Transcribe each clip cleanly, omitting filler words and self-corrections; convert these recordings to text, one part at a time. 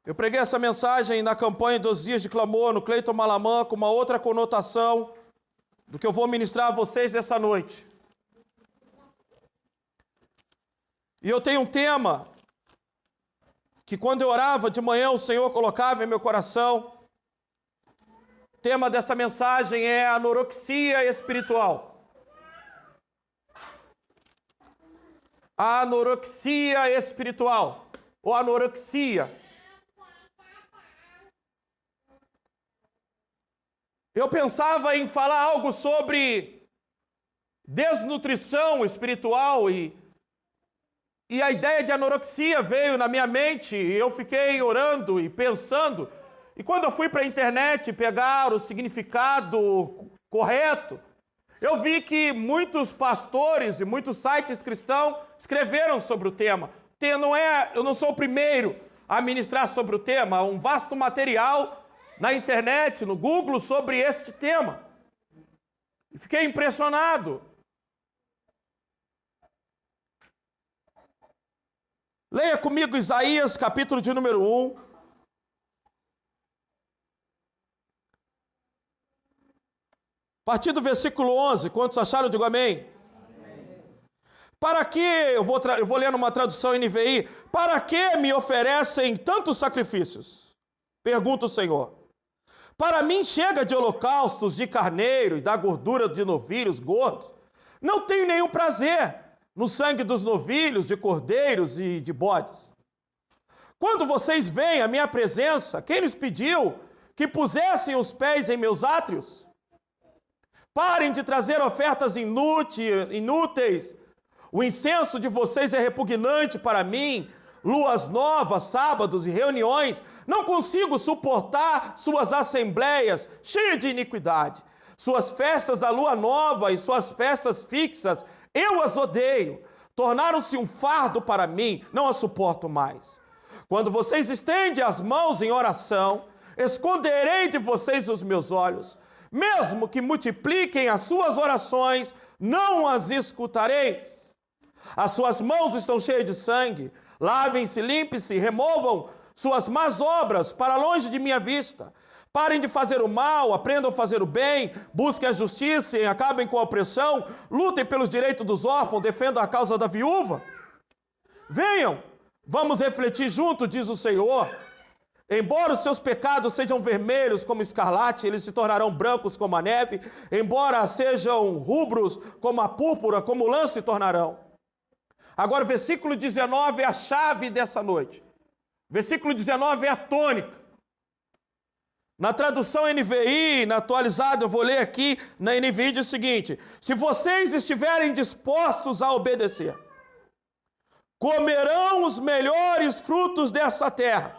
Eu preguei essa mensagem na campanha dos dias de clamor, no Cleiton Malamã, com uma outra conotação do que eu vou ministrar a vocês essa noite. E eu tenho um tema que quando eu orava de manhã o Senhor colocava em meu coração. O tema dessa mensagem é anorexia espiritual. Anorexia espiritual, ou anorexia. Eu pensava em falar algo sobre desnutrição espiritual e a ideia de anorexia veio na minha mente e eu fiquei orando e pensando. E quando eu fui para a internet pegar o significado correto, eu vi que muitos pastores e muitos sites cristãos escreveram sobre o tema. Eu não sou o primeiro a ministrar sobre o tema, há um vasto material na internet, no Google, sobre este tema. E fiquei impressionado. Leia comigo Isaías, capítulo de número 1. A partir do versículo 11, quantos acharam? Digo amém. Amém. Para que, eu vou ler numa tradução NVI, para que me oferecem tantos sacrifícios? Pergunta o Senhor. Para mim chega de holocaustos de carneiro e da gordura de novilhos gordos. Não tenho nenhum prazer no sangue dos novilhos, de cordeiros e de bodes. Quando vocês veem a minha presença, quem lhes pediu que pusessem os pés em meus átrios? Parem de trazer ofertas inúteis. O incenso de vocês é repugnante para mim. Luas novas, sábados e reuniões. Não consigo suportar suas assembleias cheias de iniquidade. Suas festas da lua nova e suas festas fixas, eu as odeio. Tornaram-se um fardo para mim, não as suporto mais. Quando vocês estendem as mãos em oração, esconderei de vocês os meus olhos. Mesmo que multipliquem as suas orações, não as escutareis. As suas mãos estão cheias de sangue. Lavem-se, limpem-se, removam suas más obras para longe de minha vista. Parem de fazer o mal, aprendam a fazer o bem, busquem a justiça e acabem com a opressão, lutem pelos direitos dos órfãos, defendam a causa da viúva. Venham, vamos refletir juntos, diz o Senhor. Embora os seus pecados sejam vermelhos como escarlate, eles se tornarão brancos como a neve. Embora sejam rubros como a púrpura, como lã se tornarão. Agora o versículo 19 é a chave dessa noite. Versículo 19 é a tônica. Na tradução NVI, na atualizada, eu vou ler aqui na NVI, diz o seguinte: se vocês estiverem dispostos a obedecer, comerão os melhores frutos dessa terra.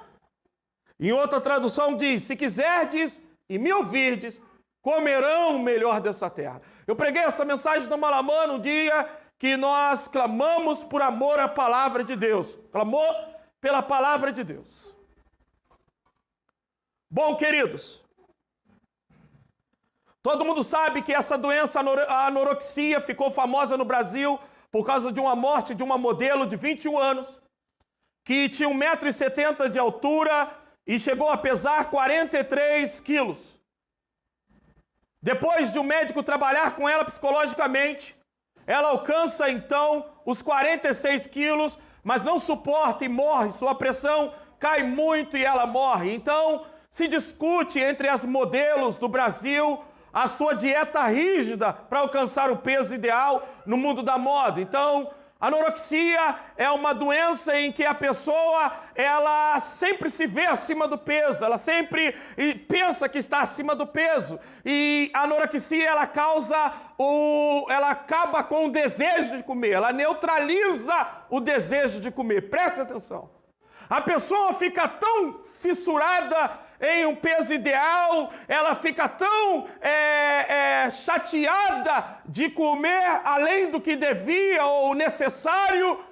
Em outra tradução diz: se quiserdes e me ouvirdes, comerão o melhor dessa terra. Eu preguei essa mensagem no Malamã no dia que nós clamamos por amor à palavra de Deus. Clamou pela palavra de Deus. Bom, queridos, todo mundo sabe que essa doença, a anorexia, ficou famosa no Brasil por causa de uma morte de uma modelo de 21 anos, que tinha 1,70 m de altura e chegou a pesar 43 quilos. Depois de um médico trabalhar com ela psicologicamente, ela alcança então os 46 quilos, mas não suporta e morre. Sua pressão cai muito e ela morre. Então, se discute entre as modelos do Brasil a sua dieta rígida para alcançar o peso ideal no mundo da moda. Então, a anorexia é uma doença em que a pessoa, ela sempre se vê acima do peso, ela sempre pensa que está acima do peso. E a anorexia, ela acaba com o desejo de comer, ela neutraliza o desejo de comer. Preste atenção. A pessoa fica tão fissurada em um peso ideal, ela fica tão chateada de comer além do que devia ou necessário,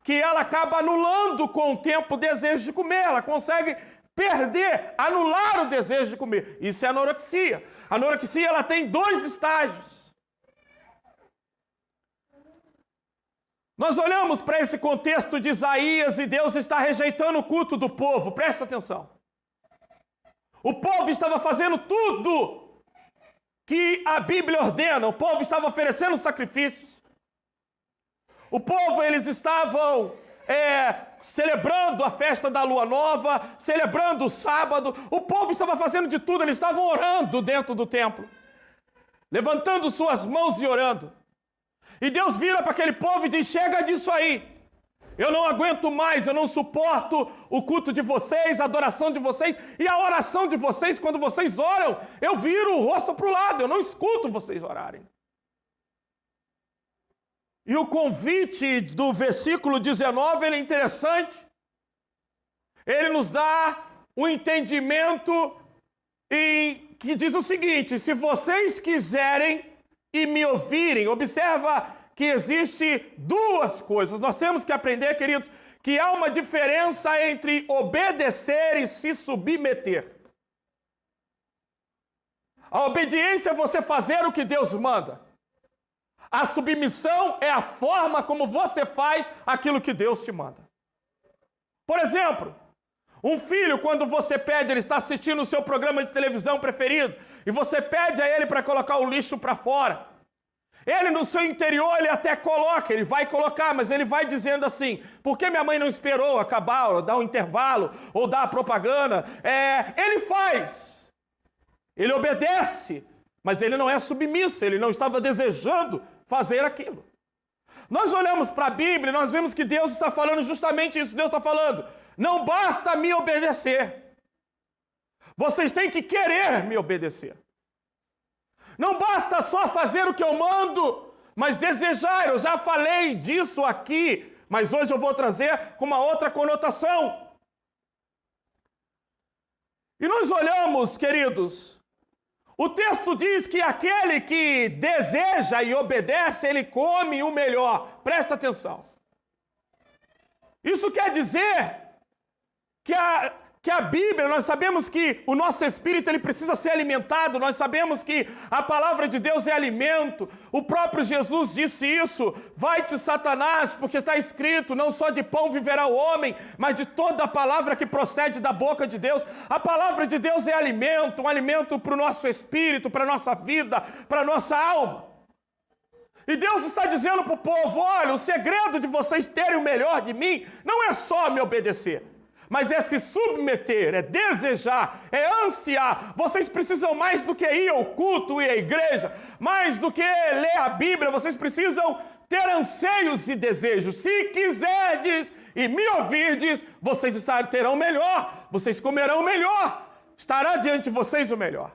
que ela acaba anulando com o tempo o desejo de comer. Ela consegue anular o desejo de comer. Isso é anorexia. A anorexia, ela tem 2 estágios. Nós olhamos para esse contexto de Isaías e Deus está rejeitando o culto do povo. Presta atenção. O povo estava fazendo tudo que a Bíblia ordena. O povo estava oferecendo sacrifícios. O povo, eles estavam celebrando a festa da lua nova, celebrando o sábado. O povo estava fazendo de tudo. Eles estavam orando dentro do templo, levantando suas mãos e orando. E Deus vira para aquele povo e diz: chega disso aí. Eu não aguento mais, eu não suporto o culto de vocês, a adoração de vocês e a oração de vocês. Quando vocês oram, eu viro o rosto para o lado, eu não escuto vocês orarem. E o convite do versículo 19, ele é interessante. Ele nos dá um entendimento que diz o seguinte: se vocês quiserem e me ouvirem, observa que existe duas coisas. Nós temos que aprender, queridos, que há uma diferença entre obedecer e se submeter. A obediência é você fazer o que Deus manda. A submissão é a forma como você faz aquilo que Deus te manda. Por exemplo, um filho, quando você pede, ele está assistindo o seu programa de televisão preferido, e você pede a ele para colocar o lixo para fora. Ele no seu interior, ele até coloca, ele vai colocar, mas ele vai dizendo assim: por que minha mãe não esperou acabar, ou dar um intervalo, ou dar a propaganda? Ele faz, ele obedece, mas ele não é submisso, ele não estava desejando fazer aquilo. Nós olhamos para a Bíblia e nós vemos que Deus está falando justamente isso. Deus está falando: não basta me obedecer, vocês têm que querer me obedecer. Não basta só fazer o que eu mando, mas desejar. Eu já falei disso aqui, mas hoje eu vou trazer com uma outra conotação. E nós olhamos, queridos, o texto diz que aquele que deseja e obedece, ele come o melhor. Presta atenção. Isso quer dizer que a Bíblia, nós sabemos que o nosso espírito ele precisa ser alimentado, nós sabemos que a palavra de Deus é alimento. O próprio Jesus disse isso: vai-te Satanás, porque está escrito, não só de pão viverá o homem, mas de toda a palavra que procede da boca de Deus. A palavra de Deus é alimento, um alimento para o nosso espírito, para a nossa vida, para a nossa alma. E Deus está dizendo para o povo: olha, o segredo de vocês terem o melhor de mim não é só me obedecer, mas é se submeter, é desejar, é ansiar. Vocês precisam mais do que ir ao culto e à igreja, mais do que ler a Bíblia, vocês precisam ter anseios e desejos. Se quiserdes e me ouvirdes, vocês terão melhor, vocês comerão melhor, estará diante de vocês o melhor.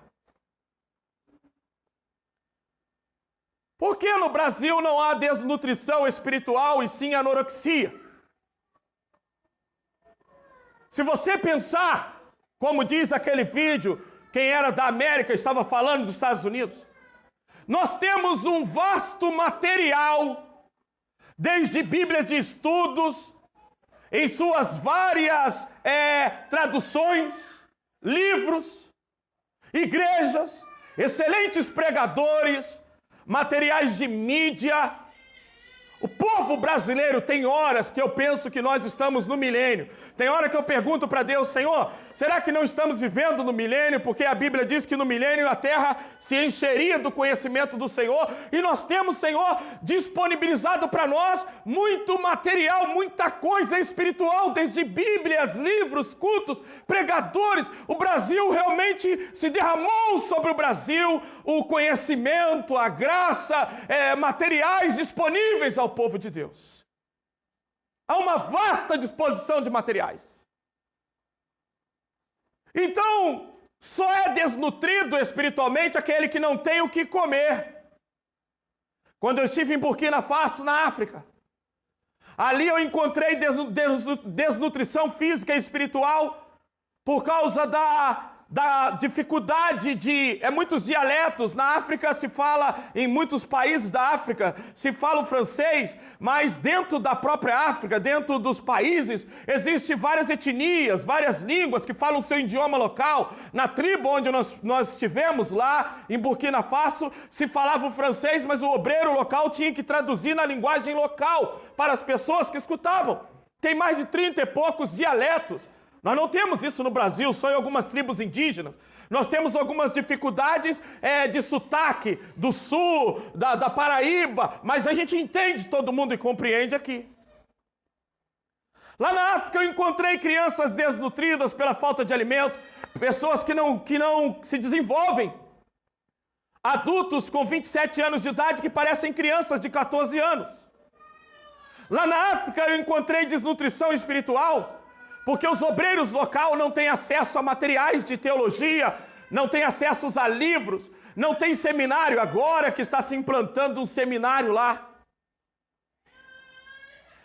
Por que no Brasil não há desnutrição espiritual e sim anorexia? Se você pensar, como diz aquele vídeo, quem era da América estava falando dos Estados Unidos, nós temos um vasto material, desde Bíblias de estudos, em suas várias traduções, livros, igrejas, excelentes pregadores, materiais de mídia. O povo brasileiro, tem horas que eu penso que nós estamos no milênio. Tem hora que eu pergunto para Deus: Senhor, será que não estamos vivendo no milênio? Porque a Bíblia diz que no milênio a terra se encheria do conhecimento do Senhor. E nós temos, Senhor, disponibilizado para nós muito material, muita coisa espiritual, desde Bíblias, livros, cultos, pregadores. O Brasil realmente se derramou sobre o Brasil o conhecimento, a graça, materiais disponíveis ao povo de Deus. Há uma vasta disposição de materiais. Então, só é desnutrido espiritualmente aquele que não tem o que comer. Quando eu estive em Burkina Faso, na África, ali eu encontrei desnutrição física e espiritual por causa da dificuldade de muitos dialetos. Na África se fala, em muitos países da África, se fala o francês, mas dentro da própria África, dentro dos países, existem várias etnias, várias línguas que falam o seu idioma local. Na tribo onde nós estivemos, lá em Burkina Faso, se falava o francês, mas o obreiro local tinha que traduzir na linguagem local para as pessoas que escutavam. Tem mais de 30 e poucos dialetos. Nós não temos isso no Brasil, só em algumas tribos indígenas. Nós temos algumas dificuldades de sotaque do sul, da Paraíba, mas a gente entende todo mundo e compreende aqui. Lá na África eu encontrei crianças desnutridas pela falta de alimento, pessoas que não se desenvolvem. Adultos com 27 anos de idade que parecem crianças de 14 anos. Lá na África eu encontrei desnutrição espiritual, porque os obreiros locais não têm acesso a materiais de teologia, não têm acesso a livros, não tem seminário. Agora que está se implantando um seminário lá.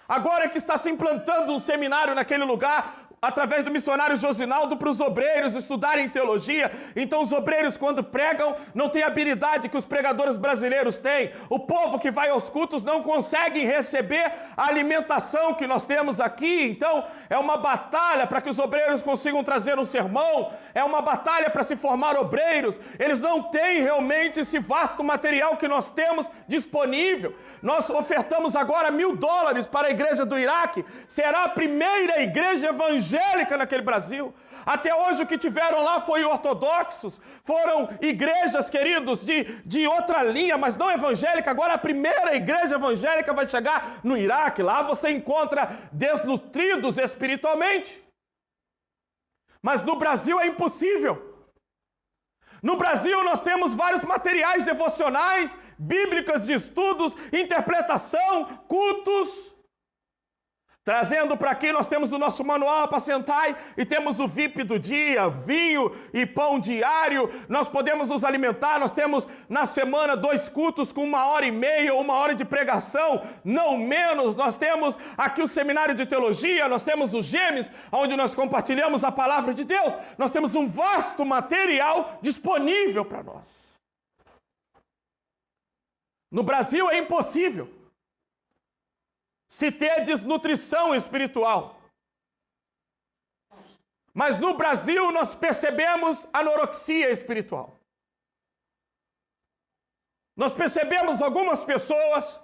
Agora que está se implantando um seminário naquele lugar, através do missionário Josinaldo, para os obreiros estudarem teologia. Então os obreiros, quando pregam, não têm a habilidade que os pregadores brasileiros têm. O povo que vai aos cultos não consegue receber a alimentação que nós temos aqui. Então é uma batalha para que os obreiros consigam trazer um sermão, é uma batalha para se formar obreiros. Eles não têm realmente esse vasto material que nós temos disponível. Nós ofertamos agora $1.000 para a igreja do Iraque. Será a primeira igreja evangélica naquele Brasil. Até hoje o que tiveram lá foi ortodoxos, foram igrejas, queridos, de outra linha, mas não evangélica. Agora a primeira igreja evangélica vai chegar no Iraque. Lá você encontra desnutridos espiritualmente. Mas no Brasil é impossível. No Brasil nós temos vários materiais devocionais, bíblicas de estudos, interpretação, cultos. Trazendo para aqui, nós temos o nosso manual Apacentai e temos o VIP do dia, vinho e pão diário. Nós podemos nos alimentar, nós temos na semana 2 cultos com 1h30, 1 hora de pregação, não menos. Nós temos aqui o seminário de teologia, nós temos os Gêmeos, onde nós compartilhamos a palavra de Deus. Nós temos um vasto material disponível para nós. No Brasil é impossível se ter desnutrição espiritual. Mas no Brasil nós percebemos anorexia espiritual. Nós percebemos algumas pessoas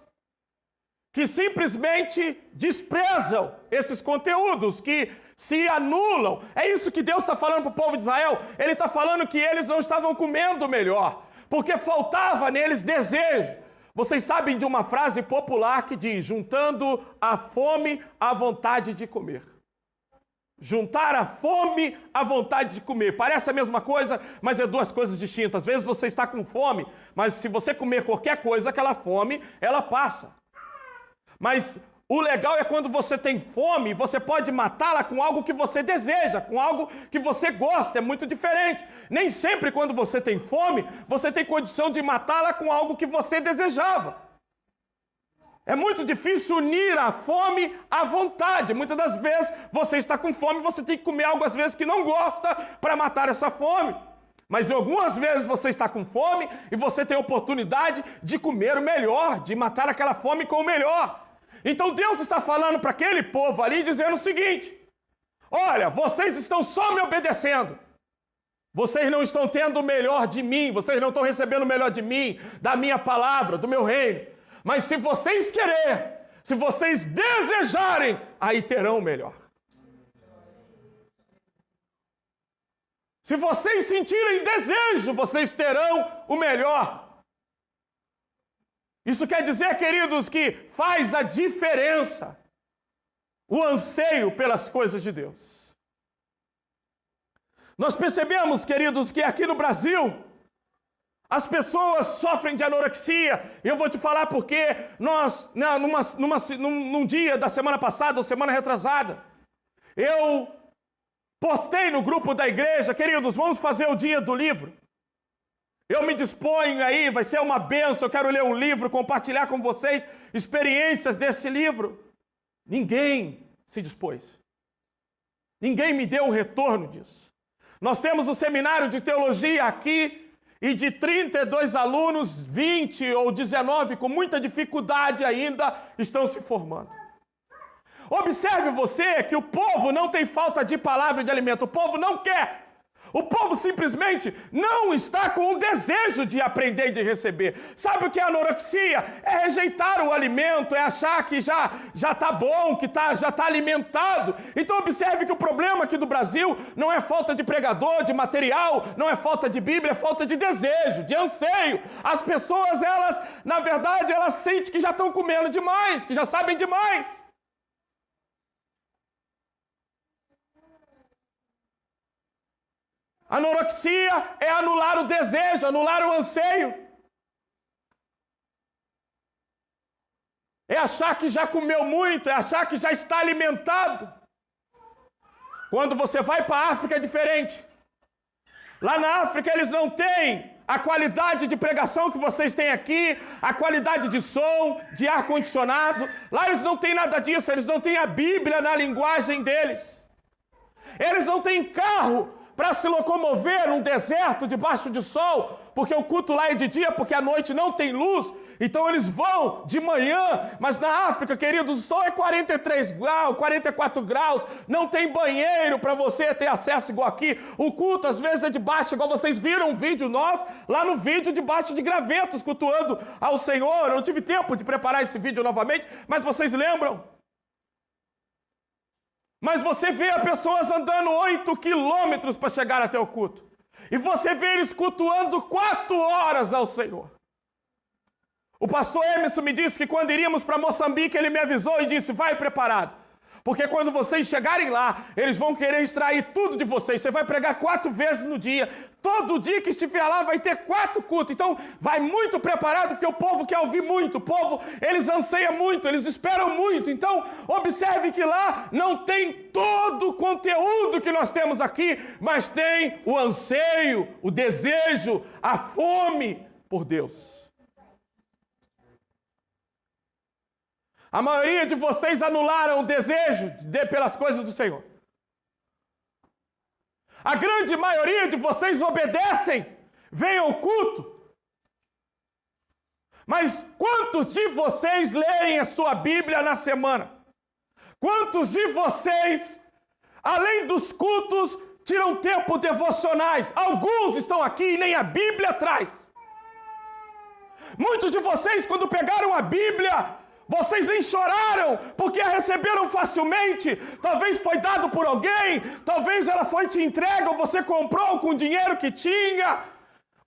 que simplesmente desprezam esses conteúdos, que se anulam. É isso que Deus está falando para o povo de Israel. Ele está falando que eles não estavam comendo melhor, porque faltava neles desejo. Vocês sabem de uma frase popular que diz: juntando a fome à vontade de comer. Juntar a fome à vontade de comer. Parece a mesma coisa, mas é duas coisas distintas. Às vezes você está com fome, mas se você comer qualquer coisa, aquela fome, ela passa. Mas o legal é quando você tem fome, você pode matá-la com algo que você deseja, com algo que você gosta, é muito diferente. Nem sempre quando você tem fome, você tem condição de matá-la com algo que você desejava. É muito difícil unir a fome à vontade. Muitas das vezes você está com fome, você tem que comer algo às vezes que não gosta para matar essa fome. Mas algumas vezes você está com fome e você tem a oportunidade de comer o melhor, de matar aquela fome com o melhor. Então Deus está falando para aquele povo ali, dizendo o seguinte: olha, vocês estão só me obedecendo. Vocês não estão tendo o melhor de mim, vocês não estão recebendo o melhor de mim, da minha palavra, do meu reino. Mas se vocês quererem, se vocês desejarem, aí terão o melhor. Se vocês sentirem desejo, vocês terão o melhor. Isso quer dizer, queridos, que faz a diferença o anseio pelas coisas de Deus. Nós percebemos, queridos, que aqui no Brasil as pessoas sofrem de anorexia. Eu vou te falar porque nós, num dia da semana passada, ou semana retrasada, eu postei no grupo da igreja: queridos, vamos fazer o dia do livro. Eu me disponho aí, vai ser uma bênção, eu quero ler um livro, compartilhar com vocês experiências desse livro. Ninguém se dispôs. Ninguém me deu o retorno disso. Nós temos o seminário de teologia aqui e de 32 alunos, 20 ou 19, com muita dificuldade ainda, estão se formando. Observe você que o povo não tem falta de palavra e de alimento, o povo não quer. O povo simplesmente não está com o desejo de aprender e de receber. Sabe o que é anorexia? É rejeitar o alimento, é achar que já está bom, que já está alimentado. Então observe que o problema aqui do Brasil não é falta de pregador, de material, não é falta de Bíblia, é falta de desejo, de anseio. As pessoas, elas, na verdade, elas sentem que já estão comendo demais, que já sabem demais. Anorexia é anular o desejo, anular o anseio. É achar que já comeu muito, é achar que já está alimentado. Quando você vai para a África é diferente. Lá na África eles não têm a qualidade de pregação que vocês têm aqui, a qualidade de som, de ar-condicionado. Lá eles não têm nada disso, eles não têm a Bíblia na linguagem deles. Eles não têm carro para se locomover num deserto debaixo de sol, porque o culto lá é de dia, porque à noite não tem luz, então eles vão de manhã, mas na África, queridos, o sol é 43 graus, 44 graus, não tem banheiro para você ter acesso igual aqui, o culto às vezes é debaixo, igual vocês viram um vídeo nós, lá no vídeo debaixo de gravetos, cultuando ao Senhor. Eu não tive tempo de preparar esse vídeo novamente, mas vocês lembram? Mas você vê as pessoas andando 8 quilômetros para chegar até o culto. E você vê eles cultuando 4 horas ao Senhor. O pastor Emerson me disse que quando iríamos para Moçambique, ele me avisou e disse, vai preparado. Porque quando vocês chegarem lá, eles vão querer extrair tudo de vocês. Você vai pregar 4 vezes no dia. Todo dia que estiver lá vai ter 4 cultos. Então, vai muito preparado, porque o povo quer ouvir muito. O povo, eles anseiam muito, eles esperam muito. Então, observe que lá não tem todo o conteúdo que nós temos aqui, mas tem o anseio, o desejo, a fome por Deus. A maioria de vocês anularam o desejo pelas coisas do Senhor. A grande maioria de vocês obedecem, vêm ao culto. Mas quantos de vocês leem a sua Bíblia na semana? Quantos de vocês, além dos cultos, tiram tempo devocionais? Alguns estão aqui e nem a Bíblia traz. Muitos de vocês, quando pegaram a Bíblia, vocês nem choraram, porque a receberam facilmente. Talvez foi dado por alguém, talvez ela foi te entregue, ou você comprou com o dinheiro que tinha.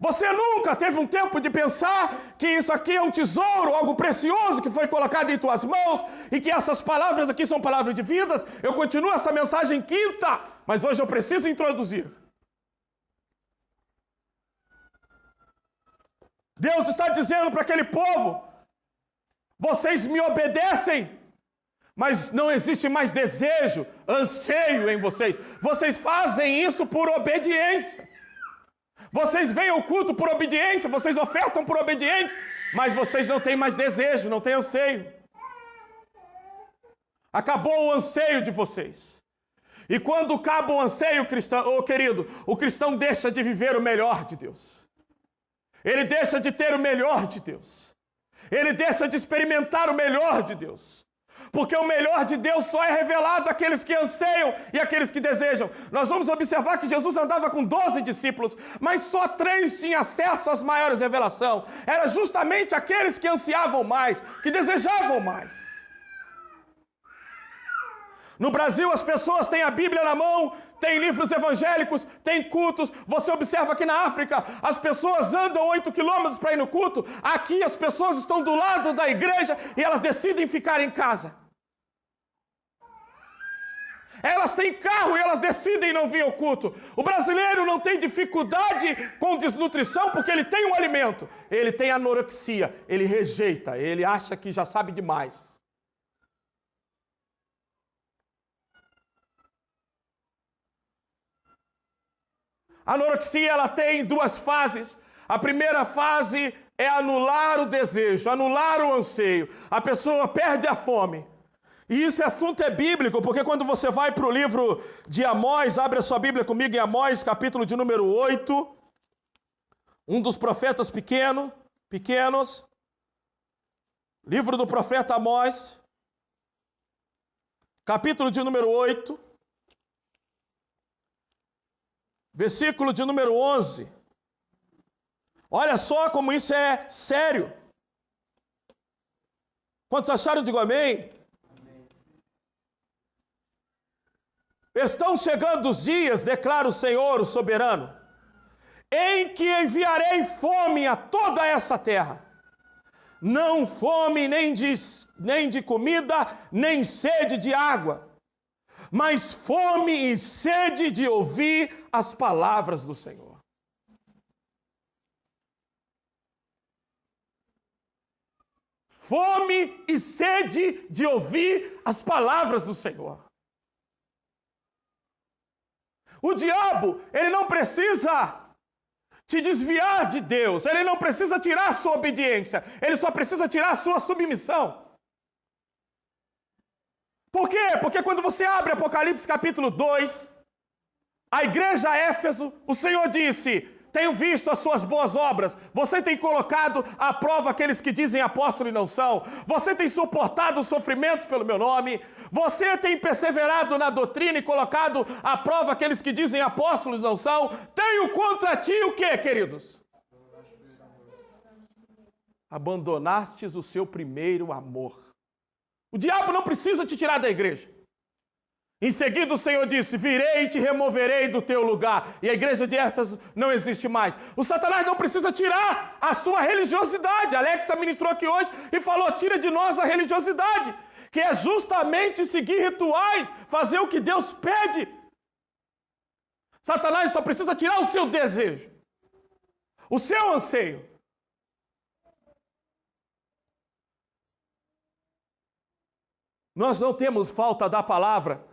Você nunca teve um tempo de pensar que isso aqui é um tesouro, algo precioso que foi colocado em tuas mãos, e que essas palavras aqui são palavras de vida. Eu continuo essa mensagem quinta, mas hoje eu preciso introduzir. Deus está dizendo para aquele povo, vocês me obedecem, mas não existe mais desejo, anseio em vocês. Vocês fazem isso por obediência. Vocês vêm ao culto por obediência, vocês ofertam por obediência, mas vocês não têm mais desejo, não têm anseio. Acabou o anseio de vocês. E quando acaba o anseio, cristão, querido, o cristão deixa de viver o melhor de Deus. Ele deixa de ter o melhor de Deus. Ele deixa de experimentar o melhor de Deus. Porque o melhor de Deus só é revelado àqueles que anseiam e àqueles que desejam. Nós vamos observar que Jesus andava com 12 discípulos, mas só 3 tinham acesso às maiores revelações. Era justamente aqueles que ansiavam mais, que desejavam mais. No Brasil, as pessoas têm a Bíblia na mão, têm livros evangélicos, têm cultos. Você observa aqui na África, as pessoas andam 8 quilômetros para ir no culto. Aqui as pessoas estão do lado da igreja e elas decidem ficar em casa. Elas têm carro e elas decidem não vir ao culto. O brasileiro não tem dificuldade com desnutrição porque ele tem um alimento. Ele tem anorexia, ele rejeita, ele acha que já sabe demais. A anorexia, ela tem 2 fases. A primeira fase é anular o desejo, anular o anseio. A pessoa perde a fome. E esse assunto é bíblico, porque quando você vai para o livro de Amós, abre a sua Bíblia comigo em Amós, capítulo de número 8, um dos profetas pequenos, livro do profeta Amós, capítulo de número 8, versículo de número 11. Olha só como isso é sério. Quantos acharam? Digo amém. Estão chegando os dias, declara o Senhor, o soberano, em que enviarei fome a toda essa terra. Não fome nem de comida, nem sede de água, mas fome e sede de ouvir as palavras do Senhor. Fome e sede de ouvir as palavras do Senhor. O diabo, ele não precisa te desviar de Deus, ele não precisa tirar a sua obediência, ele só precisa tirar a sua submissão. Por quê? Porque quando você abre Apocalipse capítulo 2, a igreja Éfeso, o Senhor disse: tenho visto as suas boas obras, você tem colocado à prova aqueles que dizem apóstolo e não são, você tem suportado os sofrimentos pelo meu nome, você tem perseverado na doutrina e colocado à prova aqueles que dizem apóstolos e não são. Tenho contra ti o quê, queridos? Abandonastes o seu primeiro amor. O diabo não precisa te tirar da igreja. Em seguida o Senhor disse: virei e te removerei do teu lugar. E a igreja de Éfeso não existe mais. O Satanás não precisa tirar a sua religiosidade. Alexa ministrou aqui hoje e falou: tira de nós a religiosidade, que é justamente seguir rituais, fazer o que Deus pede. Satanás só precisa tirar o seu desejo, o seu anseio. Nós não temos falta da palavra.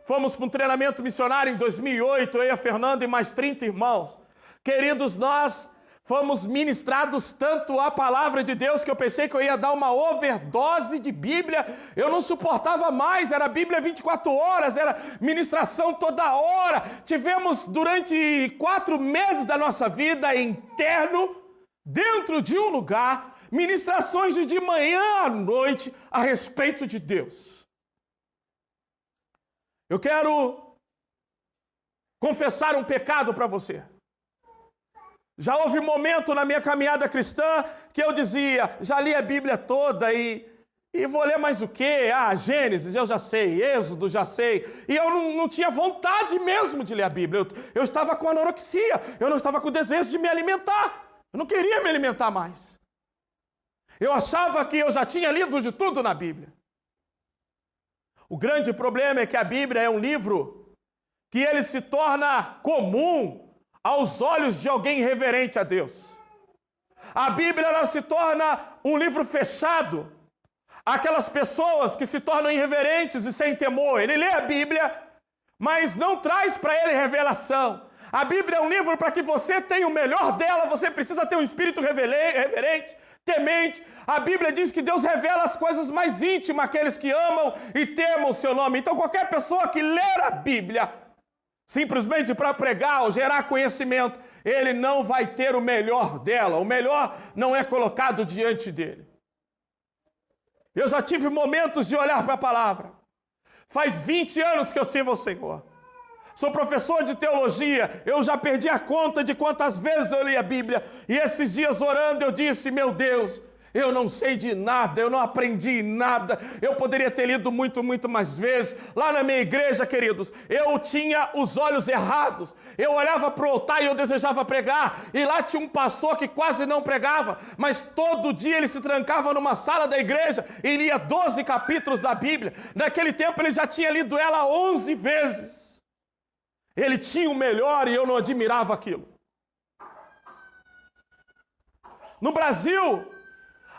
Fomos para um treinamento missionário em 2008, eu e a Fernanda e mais 30 irmãos. Queridos, nós fomos ministrados tanto a palavra de Deus que eu pensei que eu ia dar uma overdose de Bíblia. Eu não suportava mais, era Bíblia 24 horas, era ministração toda hora. Tivemos durante 4 meses da nossa vida interno, dentro de um lugar, ministrações de manhã à noite a respeito de Deus. Eu quero confessar um pecado para você. Já houve um momento na minha caminhada cristã que eu dizia: já li a Bíblia toda e vou ler mais o quê? Gênesis, eu já sei, Êxodo, já sei. E eu não tinha vontade mesmo de ler a Bíblia. Eu estava com anorexia, eu não estava com o desejo de me alimentar. Eu não queria me alimentar mais. Eu achava que eu já tinha lido de tudo na Bíblia. O grande problema é que a Bíblia é um livro que ele se torna comum aos olhos de alguém irreverente a Deus. A Bíblia ela se torna um livro fechado àquelas pessoas que se tornam irreverentes e sem temor. Ele lê a Bíblia, mas não traz para ele revelação. A Bíblia é um livro para que você tenha o melhor dela, você precisa ter um espírito reverente, temente. A Bíblia diz que Deus revela as coisas mais íntimas àqueles que amam e temam o seu nome. Então qualquer pessoa que ler a Bíblia simplesmente para pregar ou gerar conhecimento, ele não vai ter o melhor dela. O melhor não é colocado diante dele. Eu já tive momentos de olhar para a palavra. Faz 20 anos que eu sirvo ao Senhor. Sou professor de teologia, eu já perdi a conta de quantas vezes eu li a Bíblia. E esses dias orando eu disse: meu Deus, eu não sei de nada, eu não aprendi nada. Eu poderia ter lido muito mais vezes. Lá na minha igreja, queridos, eu tinha os olhos errados. Eu olhava para o altar e eu desejava pregar. E lá tinha um pastor que quase não pregava, mas todo dia ele se trancava numa sala da igreja e lia 12 capítulos da Bíblia. Naquele tempo ele já tinha lido ela 11 vezes. Ele tinha o melhor e eu não admirava aquilo. No Brasil,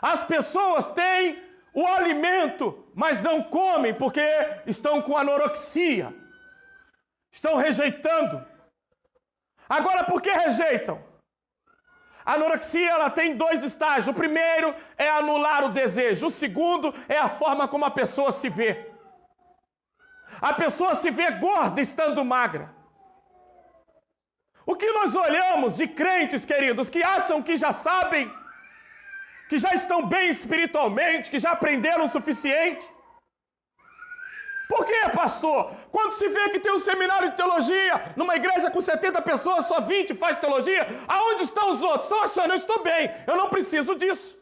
as pessoas têm o alimento, mas não comem porque estão com anorexia. Estão rejeitando. Agora, por que rejeitam? A anorexia ela tem 2 estágios. O primeiro é anular o desejo. O segundo é a forma como a pessoa se vê. A pessoa se vê gorda estando magra. O que nós olhamos de crentes, queridos, que acham que já sabem, que já estão bem espiritualmente, que já aprenderam o suficiente? Por quê, pastor? Quando se vê que tem um seminário de teologia, numa igreja com 70 pessoas, só 20 faz teologia, aonde estão os outros? Estão achando, eu estou bem, eu não preciso disso.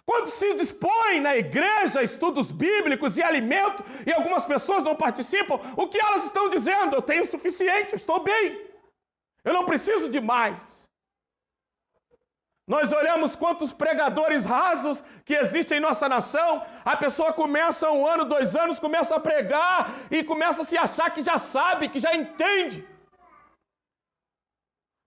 Quando se dispõe na igreja estudos bíblicos e alimento, e algumas pessoas não participam, o que elas estão dizendo? Eu tenho o suficiente, eu estou bem, eu não preciso de mais. Nós olhamos quantos pregadores rasos que existem em nossa nação. A pessoa começa 1 ano, 2 anos, começa a pregar e começa a se achar que já sabe, que já entende.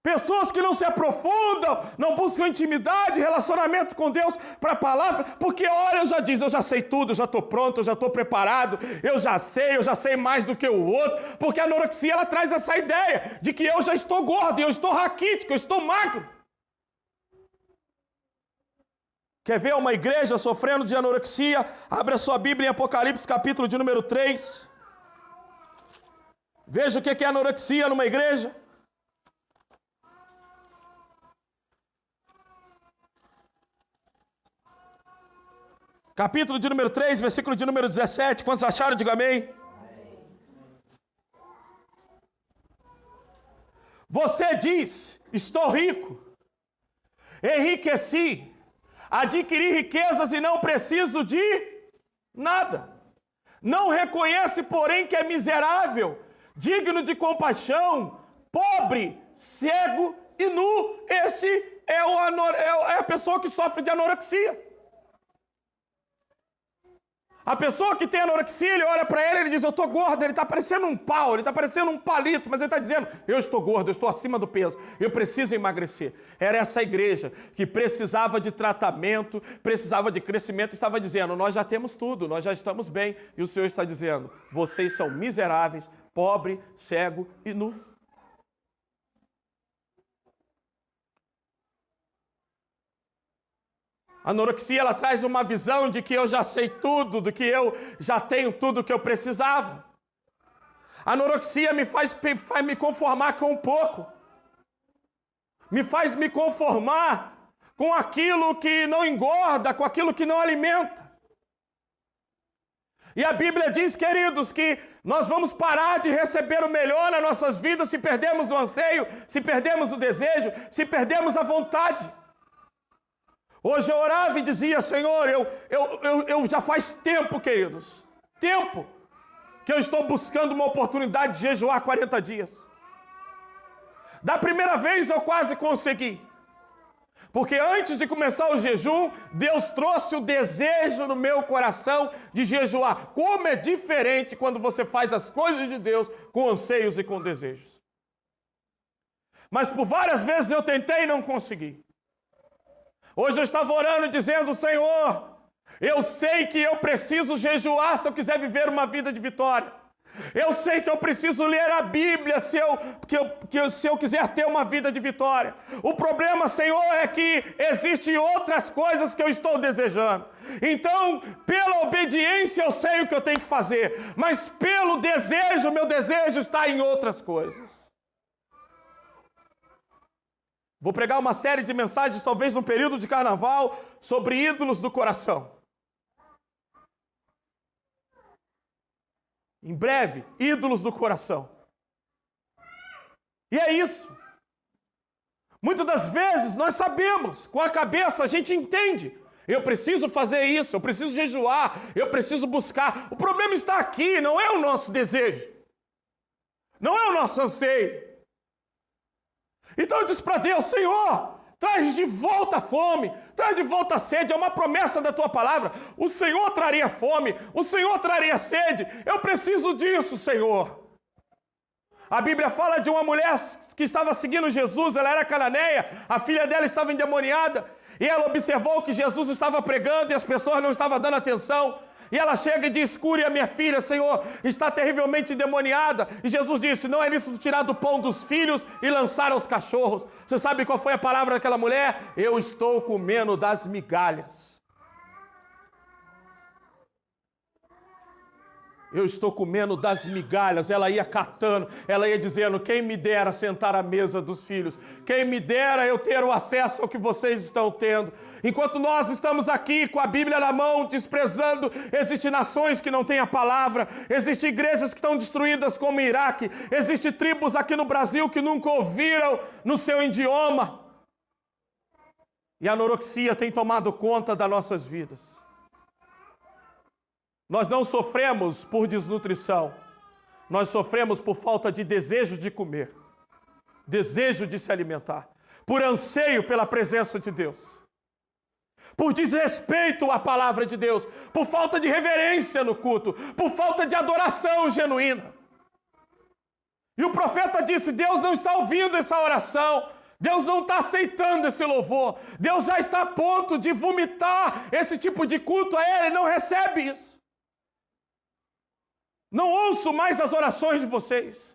Pessoas que não se aprofundam, não buscam intimidade, relacionamento com Deus para a palavra, porque olha, eu já sei tudo, eu já estou pronto, eu já estou preparado, eu já sei mais do que o outro, porque a anorexia ela traz essa ideia de que eu já estou gordo, eu estou raquítico, eu estou magro. Quer ver uma igreja sofrendo de anorexia? Abre a sua Bíblia em Apocalipse, capítulo de número 3. Veja o que é anorexia numa igreja. Capítulo de número 3, versículo de número 17. Quantos acharam? Diga amém. Você diz, estou rico, enriqueci, adquiri riquezas e não preciso de nada. Não reconhece, porém, que é miserável, digno de compaixão, pobre, cego e nu. Este é a pessoa que sofre de anorexia. A pessoa que tem anorexia, ele olha para ele e diz, eu estou gordo, ele está parecendo um pau, ele está parecendo um palito, mas ele está dizendo, eu estou gordo, eu estou acima do peso, eu preciso emagrecer. Era essa igreja que precisava de tratamento, precisava de crescimento, estava dizendo, nós já temos tudo, nós já estamos bem. E o Senhor está dizendo, vocês são miseráveis, pobre, cego e nu. A anorexia, ela traz uma visão de que eu já sei tudo, de que eu já tenho tudo que eu precisava. A anorexia me faz me conformar com um pouco. Me faz me conformar com aquilo que não engorda, com aquilo que não alimenta. E a Bíblia diz, queridos, que nós vamos parar de receber o melhor nas nossas vidas se perdermos o anseio, se perdermos o desejo, se perdermos a vontade. Hoje eu orava e dizia, Senhor, eu já faz tempo, queridos, tempo, que eu estou buscando uma oportunidade de jejuar 40 dias. Da primeira vez eu quase consegui. Porque antes de começar o jejum, Deus trouxe o desejo no meu coração de jejuar. Como é diferente quando você faz as coisas de Deus com anseios e com desejos. Mas por várias vezes eu tentei e não consegui. Hoje eu estava orando e dizendo, Senhor, eu sei que eu preciso jejuar se eu quiser viver uma vida de vitória. Eu sei que eu preciso ler a Bíblia se eu quiser ter uma vida de vitória. O problema, Senhor, é que existem outras coisas que eu estou desejando. Então, pela obediência eu sei o que eu tenho que fazer, mas pelo desejo, meu desejo está em outras coisas. Vou pregar uma série de mensagens, talvez no período de carnaval, sobre ídolos do coração. Em breve, ídolos do coração. E é isso. Muitas das vezes nós sabemos, com a cabeça a gente entende. Eu preciso fazer isso, eu preciso jejuar, eu preciso buscar. O problema está aqui, não é o nosso desejo. Não é o nosso anseio. Então eu disse para Deus, Senhor, traz de volta a fome, traz de volta a sede, é uma promessa da tua palavra. O Senhor traria fome, o Senhor traria sede, eu preciso disso, Senhor. A Bíblia fala de uma mulher que estava seguindo Jesus, ela era cananeia, a filha dela estava endemoniada, e ela observou que Jesus estava pregando e as pessoas não estavam dando atenção. E ela chega e diz, cure a minha filha, Senhor, está terrivelmente endemoniada. E Jesus disse, não é lícito tirar do pão dos filhos e lançar aos cachorros. Você sabe qual foi a palavra daquela mulher? Eu estou comendo das migalhas. Eu estou comendo das migalhas. Ela ia catando, ela ia dizendo, quem me dera sentar à mesa dos filhos, quem me dera eu ter o acesso ao que vocês estão tendo. Enquanto nós estamos aqui com a Bíblia na mão, desprezando, existem nações que não têm a palavra, existem igrejas que estão destruídas como o Iraque, existem tribos aqui no Brasil que nunca ouviram no seu idioma. E a anorexia tem tomado conta das nossas vidas. Nós não sofremos por desnutrição, nós sofremos por falta de desejo de comer, desejo de se alimentar, por anseio pela presença de Deus, por desrespeito à palavra de Deus, por falta de reverência no culto, por falta de adoração genuína. E o profeta disse, Deus não está ouvindo essa oração, Deus não está aceitando esse louvor, Deus já está a ponto de vomitar esse tipo de culto a Ele, não recebe isso. Não ouço mais as orações de vocês.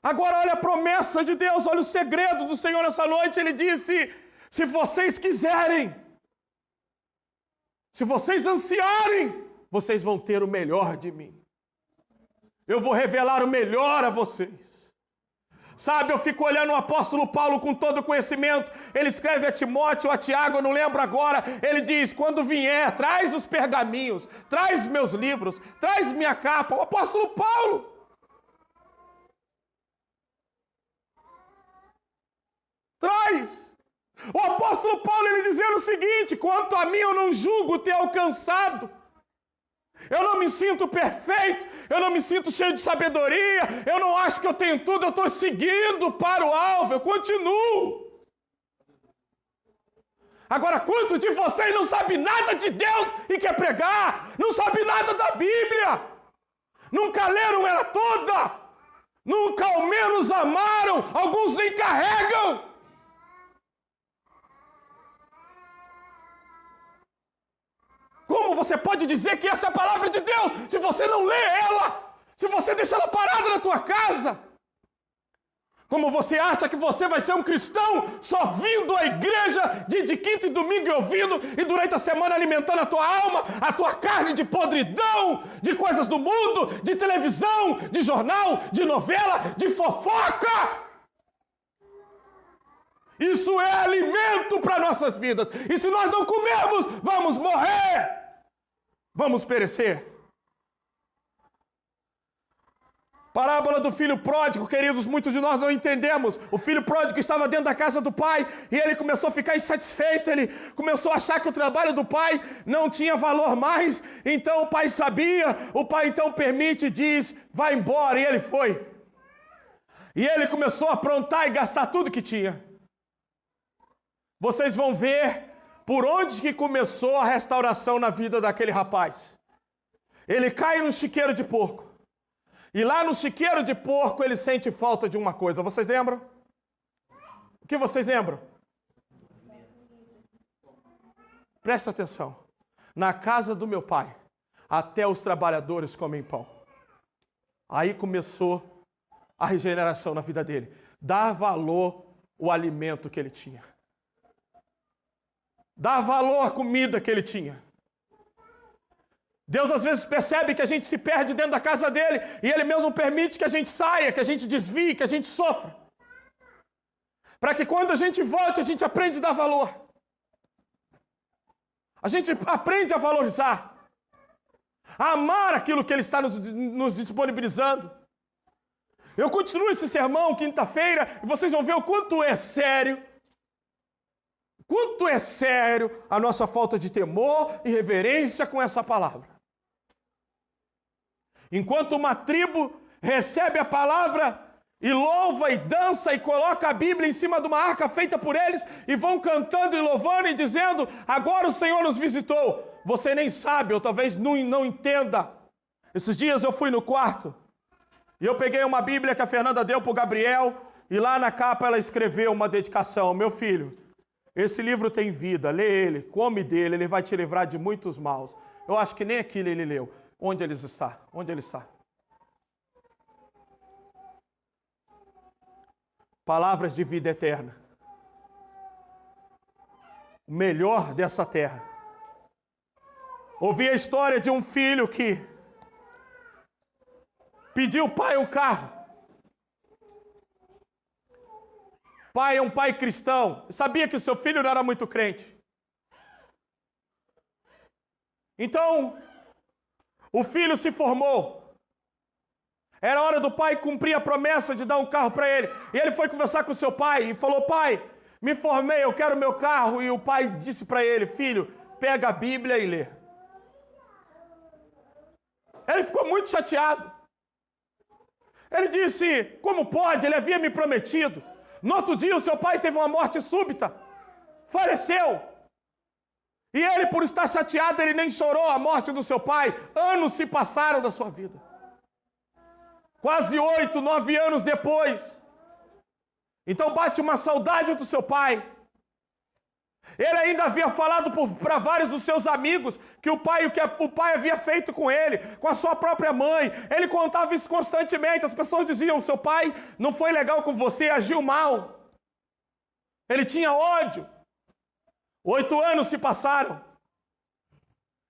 Agora olha a promessa de Deus, olha o segredo do Senhor nessa noite. Ele disse, se vocês quiserem, se vocês ansiarem, vocês vão ter o melhor de mim. Eu vou revelar o melhor a vocês. Sabe, eu fico olhando o apóstolo Paulo com todo conhecimento. Ele escreve a Timóteo, a Tiago, eu não lembro agora. Ele diz, quando vier, traz os pergaminhos, traz meus livros, traz minha capa. O apóstolo Paulo. Traz. O apóstolo Paulo, ele dizendo o seguinte, quanto a mim eu não julgo ter alcançado. Eu não me sinto perfeito, eu não me sinto cheio de sabedoria, eu não acho que eu tenho tudo, eu estou seguindo para o alvo, eu continuo. Agora, quantos de vocês não sabem nada de Deus e quer pregar? Não sabe nada da Bíblia? Nunca leram ela toda? Nunca ao menos amaram? Alguns nem carregam. Como você pode dizer que essa é a palavra de Deus, se você não lê ela, se você deixa ela parada na tua casa? Como você acha que você vai ser um cristão só vindo à igreja de quinta e domingo e ouvindo, e durante a semana alimentando a tua alma, a tua carne de podridão, de coisas do mundo, de televisão, de jornal, de novela, de fofoca? Isso é alimento para nossas vidas. E se nós não comermos, vamos morrer. Vamos perecer. Parábola do filho pródigo, queridos, muitos de nós não entendemos. O filho pródigo estava dentro da casa do pai e ele começou a ficar insatisfeito. Ele começou a achar que o trabalho do pai não tinha valor mais. Então o pai sabia, o pai então permite e diz, vai embora. E ele foi. E ele começou a aprontar e gastar tudo que tinha. Vocês vão ver por onde que começou a restauração na vida daquele rapaz. Ele cai no chiqueiro de porco. E lá no chiqueiro de porco ele sente falta de uma coisa. Vocês lembram? O que vocês lembram? Presta atenção. Na casa do meu pai, até os trabalhadores comem pão. Aí começou a regeneração na vida dele. Dar valor ao alimento que ele tinha. Dar valor à comida que ele tinha. Deus às vezes percebe que a gente se perde dentro da casa dele e Ele mesmo permite que a gente saia, que a gente desvie, que a gente sofra. Para que quando a gente volte, a gente aprende a dar valor. A gente aprende a valorizar. A amar aquilo que Ele está nos disponibilizando. Eu continuo esse sermão quinta-feira e vocês vão ver o quanto é sério. Quanto é sério a nossa falta de temor e reverência com essa palavra. Enquanto uma tribo recebe a palavra e louva e dança e coloca a Bíblia em cima de uma arca feita por eles e vão cantando e louvando e dizendo, agora o Senhor nos visitou. Você nem sabe ou talvez não entenda. Esses dias eu fui no quarto e eu peguei uma Bíblia que a Fernanda deu para o Gabriel e lá na capa ela escreveu uma dedicação. Meu filho, esse livro tem vida, lê ele, come dele, ele vai te livrar de muitos maus. Eu acho que nem aquilo ele leu. Onde ele está? Onde ele está? Palavras de vida eterna. O melhor dessa terra. Ouvi a história de um filho que pediu ao pai um carro. Pai é um pai cristão. Sabia que o seu filho não era muito crente. Então, o filho se formou. Era hora do pai cumprir a promessa de dar um carro para ele. E ele foi conversar com seu pai e falou: pai, me formei, eu quero meu carro. E o pai disse para ele: filho, pega a Bíblia e lê. Ele ficou muito chateado. Ele disse: como pode? Ele havia me prometido. No outro dia, o seu pai teve uma morte súbita. Faleceu. E ele, por estar chateado, ele nem chorou a morte do seu pai. Anos se passaram da sua vida. Quase 8, 9 anos depois. Então bate uma saudade do seu pai. Ele ainda havia falado para vários dos seus amigos que o que o pai havia feito com ele, com a sua própria mãe. Ele contava isso constantemente. As pessoas diziam: seu pai não foi legal com você, agiu mal. Ele tinha ódio. 8 anos se passaram.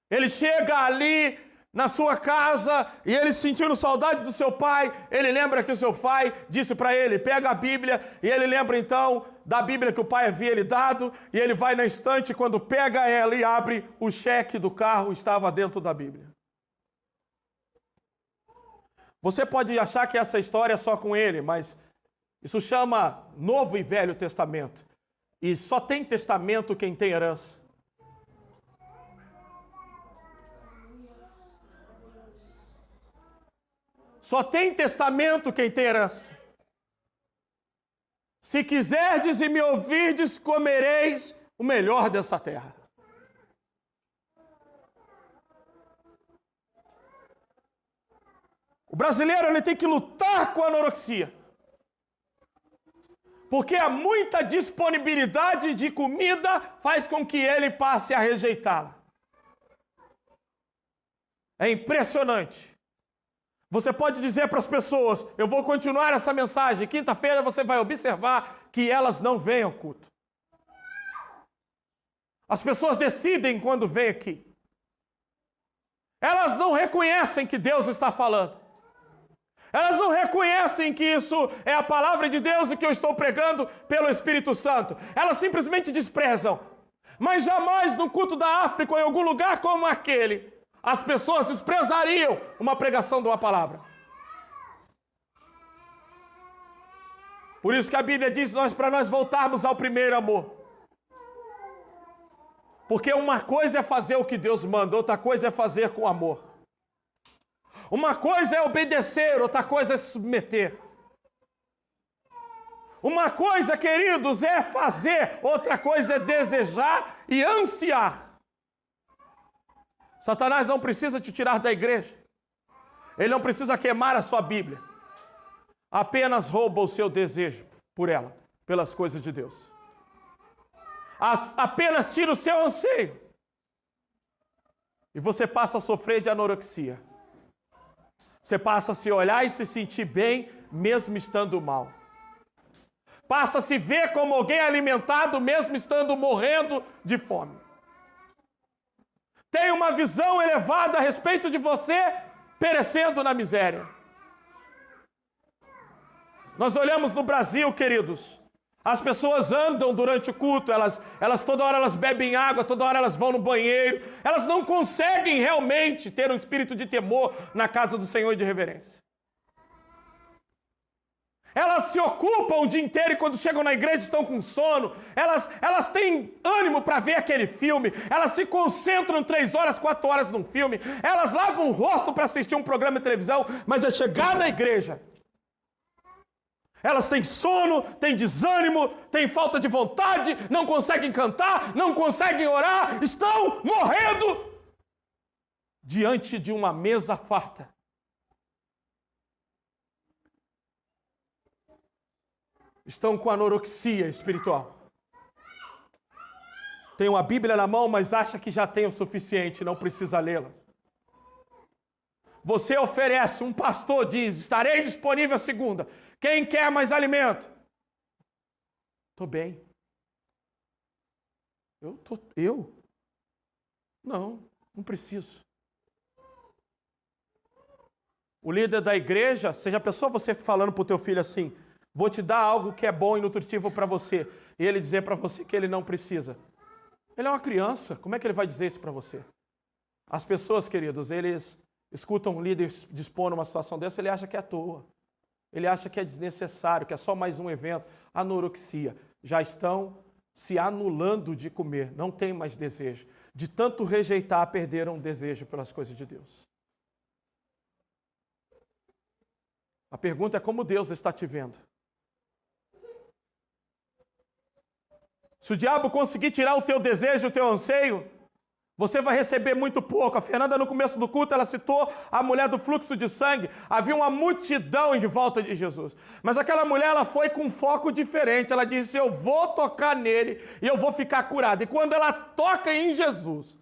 Ele chega ali na sua casa e ele, sentindo saudade do seu pai, ele lembra que o seu pai disse para ele: pega a Bíblia. E ele lembra então da Bíblia que o pai havia lhe dado, e ele vai na estante, quando pega ela e abre, o cheque do carro estava dentro da Bíblia. Você pode achar que essa história é só com ele, mas isso chama Novo e Velho Testamento. E só tem testamento quem tem herança. Só tem testamento quem tem herança. Se quiserdes e me ouvirdes, comereis o melhor dessa terra. O brasileiro, ele tem que lutar com a anorexia. Porque a muita disponibilidade de comida faz com que ele passe a rejeitá-la. É impressionante. Você pode dizer para as pessoas: eu vou continuar essa mensagem. Quinta-feira você vai observar que elas não vêm ao culto. As pessoas decidem quando vêm aqui. Elas não reconhecem que Deus está falando. Elas não reconhecem que isso é a palavra de Deus e que eu estou pregando pelo Espírito Santo. Elas simplesmente desprezam. Mas jamais no culto da África ou em algum lugar como aquele, as pessoas desprezariam uma pregação de uma palavra. Por isso que a Bíblia diz para nós voltarmos ao primeiro amor. Porque uma coisa é fazer o que Deus manda, outra coisa é fazer com amor. Uma coisa é obedecer, outra coisa é se submeter. Uma coisa, queridos, é fazer, outra coisa é desejar e ansiar. Satanás não precisa te tirar da igreja. Ele não precisa queimar a sua Bíblia. Apenas rouba o seu desejo por ela, pelas coisas de Deus. Apenas tira o seu anseio. E você passa a sofrer de anorexia. Você passa a se olhar e se sentir bem, mesmo estando mal. Passa a se ver como alguém alimentado, mesmo estando morrendo de fome. Tem uma visão elevada a respeito de você, perecendo na miséria. Nós olhamos no Brasil, queridos, as pessoas andam durante o culto, elas toda hora elas bebem água, toda hora elas vão no banheiro, elas não conseguem realmente ter um espírito de temor na casa do Senhor e de reverência. Elas se ocupam o dia inteiro e quando chegam na igreja estão com sono. Elas têm ânimo para ver aquele filme. Elas se concentram 3 horas, 4 horas num filme. Elas lavam o rosto para assistir um programa de televisão, mas é chegar na igreja. Elas têm sono, têm desânimo, têm falta de vontade, não conseguem cantar, não conseguem orar, estão morrendo diante de uma mesa farta. Estão com anorexia espiritual. Tem uma Bíblia na mão, mas acha que já tem o suficiente, não precisa lê-la. Você oferece, um pastor diz: estarei disponível segunda. Quem quer mais alimento? Estou bem. Eu? Não. Não preciso. O líder da igreja, seja a pessoa você falando para o teu filho assim, vou te dar algo que é bom e nutritivo para você, e ele dizer para você que ele não precisa. Ele é uma criança, como é que ele vai dizer isso para você? As pessoas, queridos, eles escutam um líder dispor numa situação dessa, ele acha que é à toa. Ele acha que é desnecessário, que é só mais um evento. Anorexia. Já estão se anulando de comer, não tem mais desejo. De tanto rejeitar, perderam o desejo pelas coisas de Deus. A pergunta é como Deus está te vendo. Se o diabo conseguir tirar o teu desejo, o teu anseio, você vai receber muito pouco. A Fernanda, no começo do culto, ela citou a mulher do fluxo de sangue. Havia uma multidão em volta de Jesus. Mas aquela mulher, ela foi com um foco diferente. Ela disse, eu vou tocar nele e eu vou ficar curada. E quando ela toca em Jesus,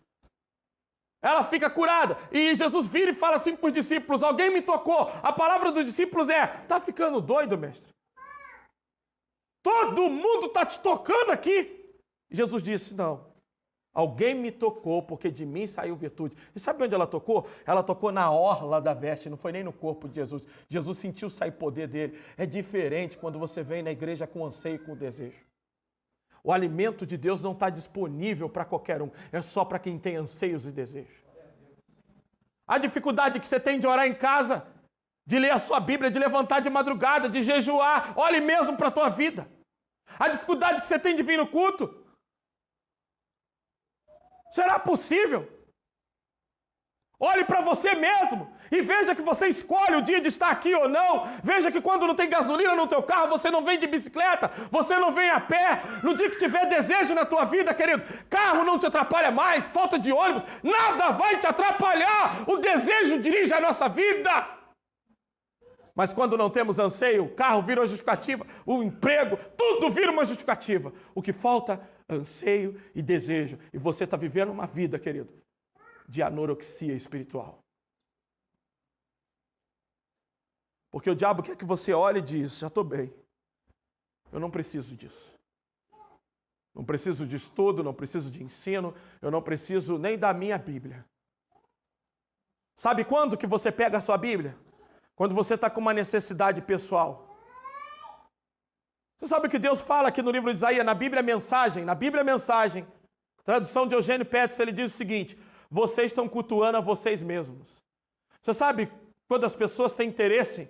ela fica curada. E Jesus vira e fala assim para os discípulos, alguém me tocou. A palavra dos discípulos é, tá ficando doido, mestre? Todo mundo está te tocando aqui. E Jesus disse, não. Alguém me tocou, porque de mim saiu virtude. E sabe onde ela tocou? Ela tocou na orla da veste, não foi nem no corpo de Jesus. Jesus sentiu sair poder dele. É diferente quando você vem na igreja com anseio e com desejo. O alimento de Deus não está disponível para qualquer um. É só para quem tem anseios e desejos. A dificuldade que você tem de orar em casa, de ler a sua Bíblia, de levantar de madrugada, de jejuar, olhe mesmo para a tua vida. A dificuldade que você tem de vir no culto. Será possível? Olhe para você mesmo e veja que você escolhe o dia de estar aqui ou não. Veja que quando não tem gasolina no teu carro, você não vem de bicicleta, você não vem a pé. No dia que tiver desejo na tua vida, querido, carro não te atrapalha mais, falta de ônibus, nada vai te atrapalhar. O desejo dirige a nossa vida. Mas quando não temos anseio, o carro vira uma justificativa, o emprego, tudo vira uma justificativa. O que falta é anseio e desejo. E você está vivendo uma vida, querido, de anorexia espiritual. Porque o diabo quer que você olhe e diz, já estou bem, eu não preciso disso. Não preciso de estudo, não preciso de ensino, eu não preciso nem da minha Bíblia. Sabe quando que você pega a sua Bíblia? Quando você está com uma necessidade pessoal. Você sabe o que Deus fala aqui no livro de Isaías, na Bíblia Mensagem, tradução de Eugênio Peters, ele diz o seguinte, vocês estão cultuando a vocês mesmos. Você sabe quando as pessoas têm interesse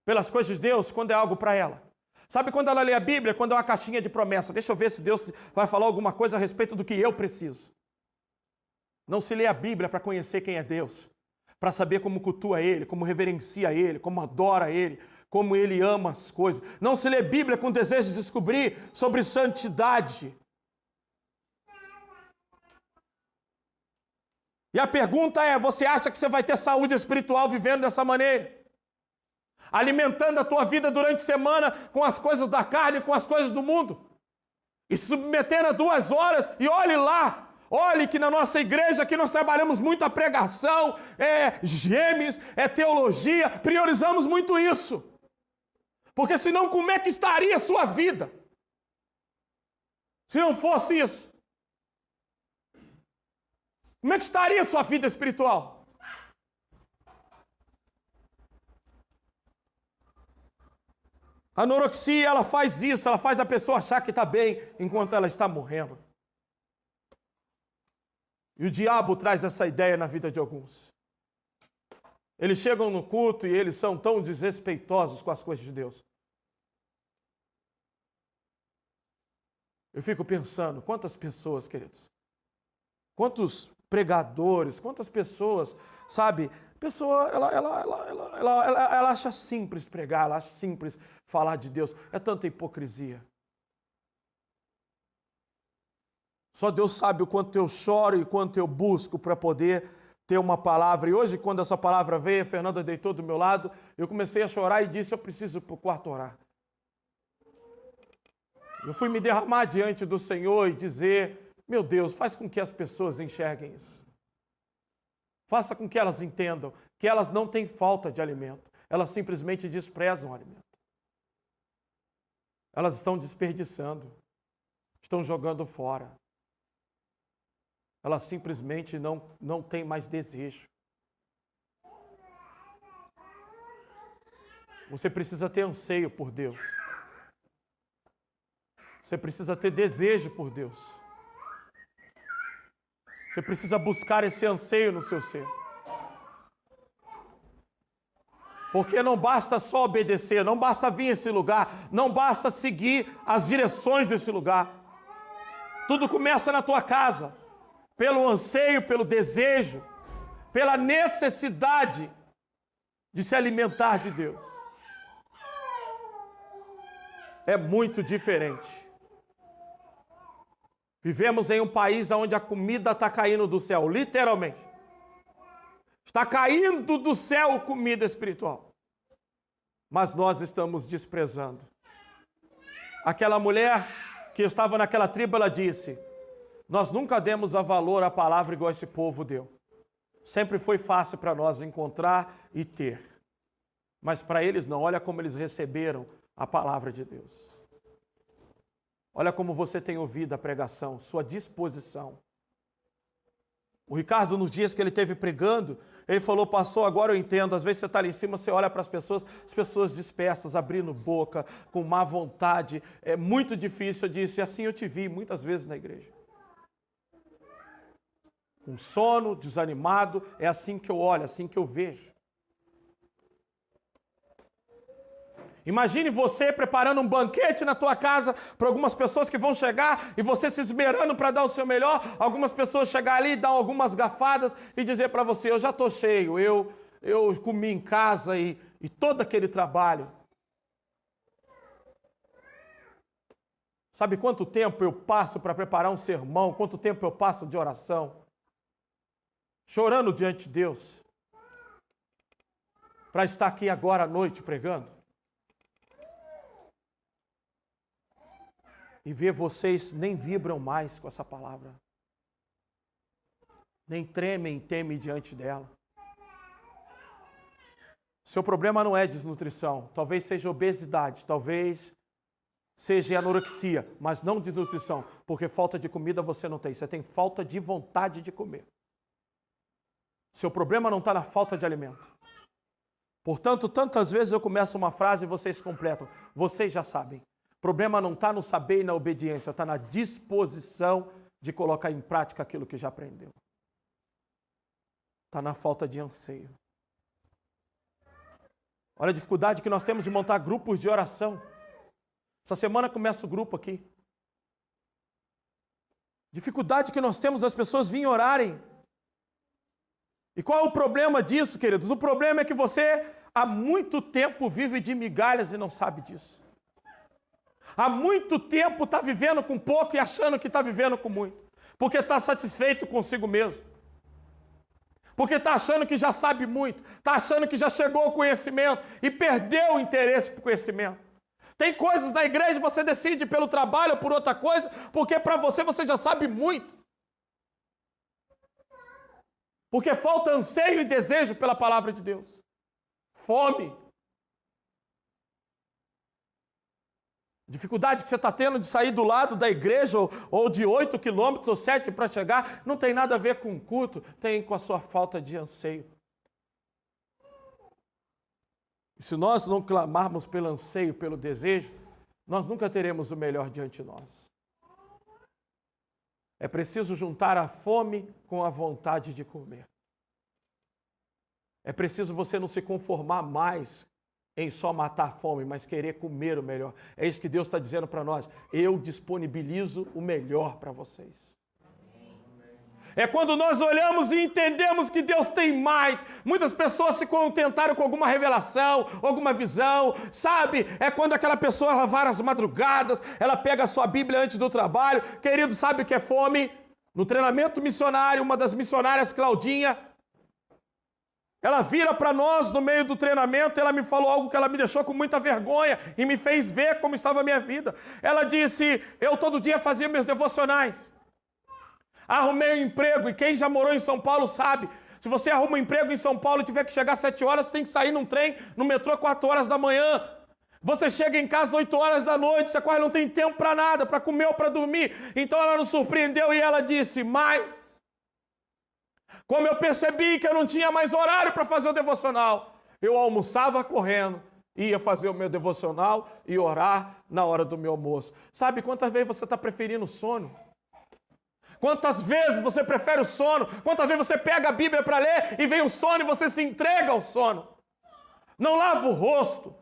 pelas coisas de Deus, quando é algo para ela? Sabe quando ela lê a Bíblia, quando é uma caixinha de promessa? Deixa eu ver se Deus vai falar alguma coisa a respeito do que eu preciso. Não se lê a Bíblia para conhecer quem é Deus. Para saber como cultua Ele, como reverencia Ele, como adora Ele, como Ele ama as coisas. Não se lê Bíblia com desejo de descobrir sobre santidade. E a pergunta é, você acha que você vai ter saúde espiritual vivendo dessa maneira? Alimentando a tua vida durante a semana com as coisas da carne, com as coisas do mundo? E se submetendo a 2 horas e olhe lá. Olhe que na nossa igreja aqui nós trabalhamos muito a pregação, gemes, teologia, priorizamos muito isso. Porque senão como é que estaria a sua vida? Se não fosse isso. Como é que estaria a sua vida espiritual? A anorexia, ela faz isso, ela faz a pessoa achar que está bem enquanto ela está morrendo. E o diabo traz essa ideia na vida de alguns. Eles chegam no culto e eles são tão desrespeitosos com as coisas de Deus. Eu fico pensando, quantas pessoas, queridos, quantos pregadores, quantas pessoas, sabe, pessoa, ela acha simples pregar, ela acha simples falar de Deus, é tanta hipocrisia. Só Deus sabe o quanto eu choro e quanto eu busco para poder ter uma palavra. E hoje, quando essa palavra veio, a Fernanda deitou do meu lado, eu comecei a chorar e disse, eu preciso ir para o quarto orar. Eu fui me derramar diante do Senhor e dizer, meu Deus, faz com que as pessoas enxerguem isso. Faça com que elas entendam que elas não têm falta de alimento. Elas simplesmente desprezam o alimento. Elas estão desperdiçando. Estão jogando fora. ela simplesmente não tem mais desejo. Você precisa ter anseio por Deus. Você precisa ter desejo por Deus. Você precisa buscar esse anseio no seu ser. Porque não basta só obedecer, não basta vir a esse lugar, não basta seguir as direções desse lugar. Tudo começa na tua casa, pelo anseio, pelo desejo, pela necessidade de se alimentar de Deus. É muito diferente. Vivemos em um país onde a comida está caindo do céu, literalmente. Está caindo do céu comida espiritual. Mas nós estamos desprezando. Aquela mulher que estava naquela tribo, ela disse: nós nunca demos a valor à palavra igual esse povo deu. Sempre foi fácil para nós encontrar e ter. Mas para eles não. Olha como eles receberam a palavra de Deus. Olha como você tem ouvido a pregação, sua disposição. O Ricardo, nos dias que ele esteve pregando, ele falou: pastor, agora eu entendo, às vezes você está ali em cima, você olha para as pessoas dispersas, abrindo boca, com má vontade, é muito difícil. Eu disse: assim eu te vi muitas vezes na igreja. Com sono, desanimado, é assim que eu olho, assim que eu vejo. Imagine você preparando um banquete na tua casa para algumas pessoas que vão chegar e você se esmerando para dar o seu melhor. Algumas pessoas chegar ali, dar algumas garfadas e dizer para você: eu já estou cheio, eu comi em casa e todo aquele trabalho. Sabe quanto tempo eu passo para preparar um sermão? Quanto tempo eu passo de oração? Chorando diante de Deus. Para estar aqui agora à noite pregando. E ver vocês nem vibram mais com essa palavra. Nem tremem, temem diante dela. Seu problema não é desnutrição. Talvez seja obesidade, talvez seja anorexia, mas não desnutrição. Porque falta de comida você não tem. Você tem falta de vontade de comer. Seu problema não está na falta de alimento. Portanto, tantas vezes eu começo uma frase e vocês completam. Vocês já sabem. O problema não está no saber e na obediência, está na disposição de colocar em prática aquilo que já aprendeu. Está na falta de anseio. Olha a dificuldade que nós temos de montar grupos de oração. Essa semana começa o grupo aqui. Dificuldade que nós temos das pessoas virem orarem. E qual é o problema disso, queridos? O problema é que você há muito tempo vive de migalhas e não sabe disso. Há muito tempo está vivendo com pouco e achando que está vivendo com muito. Porque está satisfeito consigo mesmo. Porque está achando que já sabe muito. Está achando que já chegou ao conhecimento e perdeu o interesse por conhecimento. Tem coisas na igreja que você decide pelo trabalho ou por outra coisa, porque para você já sabe muito. Porque falta anseio e desejo pela palavra de Deus. Fome. Dificuldade que você está tendo de sair do lado da igreja ou de 8 quilômetros ou 7 para chegar, não tem nada a ver com o culto, tem com a sua falta de anseio. E se nós não clamarmos pelo anseio, pelo desejo, nós nunca teremos o melhor diante de nós. É preciso juntar a fome com a vontade de comer. É preciso você não se conformar mais em só matar a fome, mas querer comer o melhor. É isso que Deus está dizendo para nós. Eu disponibilizo o melhor para vocês. É quando nós olhamos e entendemos que Deus tem mais. Muitas pessoas se contentaram com alguma revelação, alguma visão, sabe? É quando aquela pessoa ela vai às madrugadas, ela pega a sua Bíblia antes do trabalho. Querido, sabe o que é fome? No treinamento missionário, uma das missionárias, Claudinha, ela vira para nós no meio do treinamento, ela me falou algo que ela me deixou com muita vergonha e me fez ver como estava a minha vida. Ela disse: eu todo dia fazia meus devocionais. Arrumei um emprego, e quem já morou em São Paulo sabe, se você arruma um emprego em São Paulo e tiver que chegar às 7 horas, você tem que sair num trem, no metrô 4 horas da manhã. Você chega em casa às 8 horas da noite, você quase não tem tempo para nada, para comer ou para dormir. Então ela nos surpreendeu e ela disse: mas Como eu percebi que eu não tinha mais horário para fazer o devocional, eu almoçava correndo, ia fazer o meu devocional e orar na hora do meu almoço. Sabe quantas vezes você está preferindo o sono? Quantas vezes você prefere o sono? Quantas vezes você pega a Bíblia para ler e vem o sono e você se entrega ao sono? Não lava o rosto.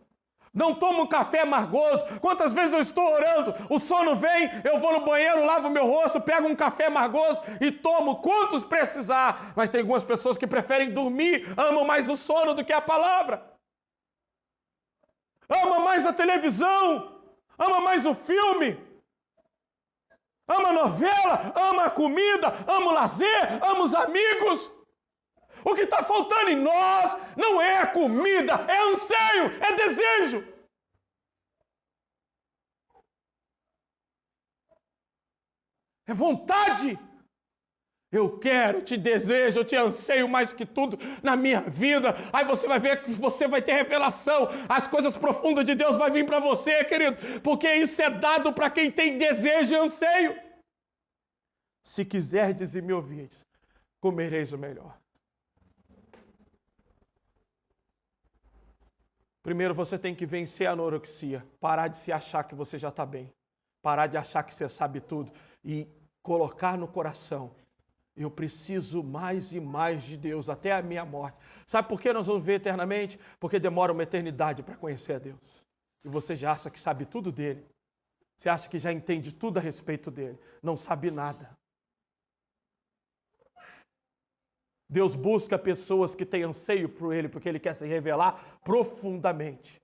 Não toma um café amargoso. Quantas vezes eu estou orando, o sono vem, eu vou no banheiro, lavo meu rosto, pego um café amargoso e tomo quantos precisar. Mas tem algumas pessoas que preferem dormir, amam mais o sono do que a palavra. Ama mais a televisão, ama mais o filme, ama a novela, ama a comida, ama o lazer, ama os amigos. O que está faltando em nós não é comida, é anseio, é desejo. É vontade. Eu quero, te desejo, eu te anseio mais que tudo na minha vida. Aí você vai ver que você vai ter revelação. As coisas profundas de Deus vão vir para você, querido. Porque isso é dado para quem tem desejo e anseio. Se quiserdes e me ouvirdes, comereis o melhor. Primeiro você tem que vencer a anorexia. Parar de se achar que você já está bem. Parar de achar que você sabe tudo. E colocar no coração: eu preciso mais e mais de Deus até a minha morte. Sabe por que nós vamos ver eternamente? Porque demora uma eternidade para conhecer a Deus. E você já acha que sabe tudo dele. Você acha que já entende tudo a respeito dele. Não sabe nada. Deus busca pessoas que têm anseio por ele, porque ele quer se revelar profundamente.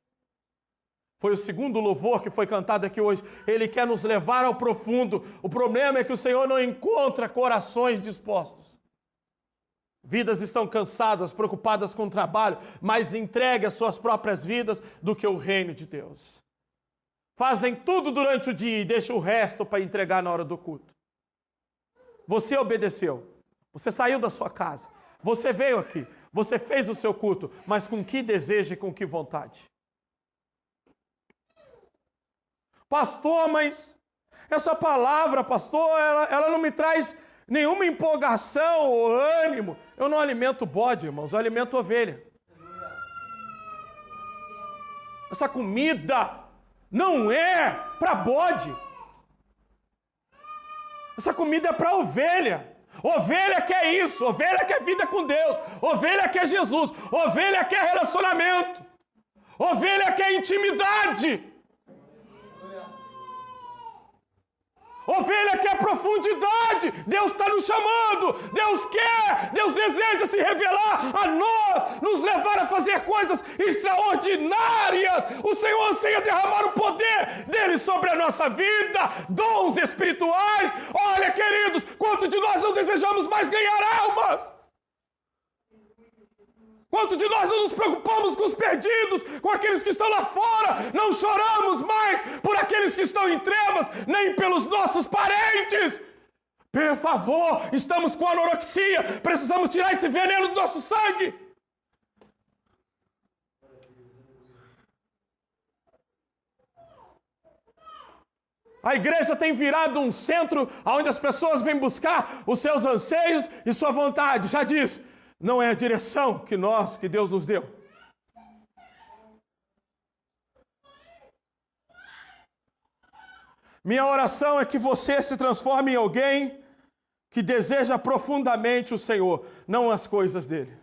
Foi o segundo louvor que foi cantado aqui hoje. Ele quer nos levar ao profundo. O problema é que o Senhor não encontra corações dispostos. Vidas estão cansadas, preocupadas com o trabalho, mas entregue as suas próprias vidas do que o reino de Deus. Fazem tudo durante o dia e deixam o resto para entregar na hora do culto. Você obedeceu. Você saiu da sua casa, você veio aqui, você fez o seu culto, mas com que desejo e com que vontade? Pastor, mas essa palavra, pastor, ela não me traz nenhuma empolgação ou ânimo. Eu não alimento bode, irmãos, eu alimento ovelha. Essa comida não é para bode. Essa comida é para ovelha. Ovelha quer isso, ovelha quer vida com Deus, ovelha quer Jesus, ovelha quer relacionamento, ovelha quer intimidade, ovelha quer profundidade. Deus está nos chamando, Deus quer, Deus deseja se revelar a nós, nos levar a fazer coisas extraordinárias. O Senhor anseia derramar o poder dele sobre a nossa vida, dons espirituais. Olha, queridos, quanto de nós não desejamos mais ganhar almas? Quanto de nós não nos preocupamos com os perdidos, com aqueles que estão lá fora? Não choramos mais por aqueles que estão em trevas, nem pelos nossos parentes. Por favor, estamos com anorexia, precisamos tirar esse veneno do nosso sangue. A igreja tem virado um centro onde as pessoas vêm buscar os seus anseios e sua vontade. Já disse, não é a direção que Deus nos deu. Minha oração é que você se transforme em alguém que deseja profundamente o Senhor, não as coisas dele.